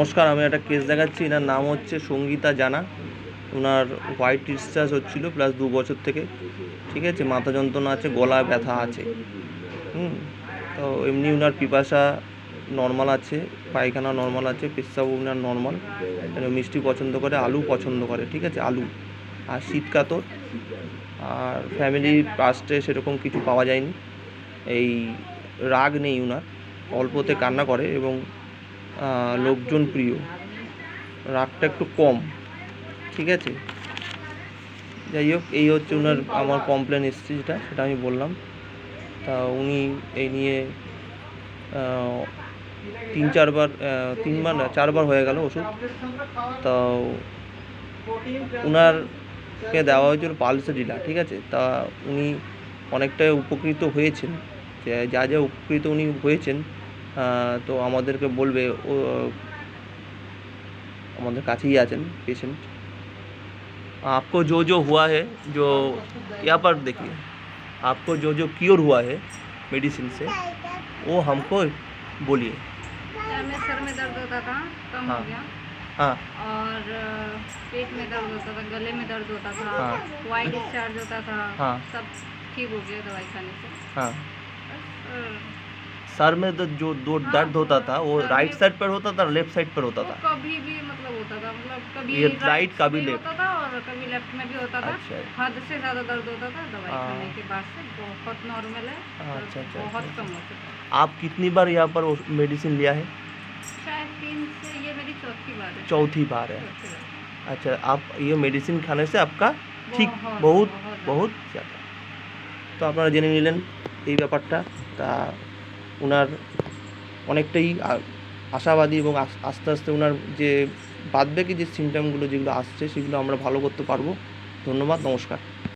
নমস্কার, আমি একটা কেস দেখাচ্ছি। এনার নাম হচ্ছে সঙ্গীতা জানা। ওনার হোয়াইট ডিসচার্জ হচ্ছিলো প্লাস 2 বছর থেকে। ঠিক আছে, মাথা যন্ত্রণা আছে, গলায় ব্যথা আছে। তো এমনি ওনার পিপাসা নর্মাল আছে, পায়খানা নর্মাল আছে, পেচ্ছাব ওনার নর্মাল। মিষ্টি পছন্দ করে, আলু পছন্দ করে, ঠিক আছে, আলু আর শীতকাতর। আর ফ্যামিলির পাস্টে সেরকম কিছু পাওয়া যায়নি। এই রাগ নেই ওনার, অল্পতে কান্না করে এবং লোকজন প্রিয়, রাগটা একটু কম। ঠিক আছে, যাই হোক, এই হচ্ছে ওনার আমার কমপ্লেন এসছে যেটা, সেটা আমি বললাম। তা উনি এই নিয়ে 4বার হয়ে গেল ওষুধ। তো ওনারকে দেওয়া হয়েছিল পালসেডিলা, ঠিক আছে। তা উনি অনেকটাই উপকৃত হয়েছেন। যা যা উপকৃত উনি হয়েছেন তো আমাদেরকে বলবে। ও আমাদের কাছেই আছেন पेशेंट। आपको जो जो हुआ है, जो यहाँ पर देखिए, आपको जो जो क्योर हुआ है मेडिसिन से, वो हमको बोलिए। में सर में दर्द होता था, कम हो गया। हाँ, और पेट में दर्द होता था, गले में दर्द होता था, हाँ, वाइट डिस्चार्ज होता था, हाँ, सब ठीक हो गया दवाई खाने से। हाँ। बस, सर में जो दर्द होता था वो सर राइट में- साइड पर होता था, लेफ्ट साइड पर होता वो था? कभी भी मतलब होता था, मतलब कभी ये राइट, कभी में लेफ्ट? होता था और कभी लेफ्ट में भी होता था। अच्छा। हद से ज़्यादा दर्द होता था, दवाई हाँ। खाने के बाद से बहुत नॉर्मल है। अच्छा, अच्छा, बहुत अच्छा, कम हो चुका है। आप कितनी बार यहाँ पर मेडिसिन लिया है? शायद 3 से ये मेरी चौथी बार है। चौथी बार है। चौथी बार। अच्छा, आप ये मेडिसिन खाने से आपका ঠিক बहुत, বহুত बहुत বহুত ज़्यादा। তো আপনারা জেনে নিলেন এই ব্যাপারটা। তা ওনার অনেকটাই আশাবাদী এবং আস্তে আস্তে ওনার যে বাদবাকি যে সিমটমগুলো যেগুলো আসছে সেগুলো আমরা ভালো করতে পারবো। ধন্যবাদ, নমস্কার।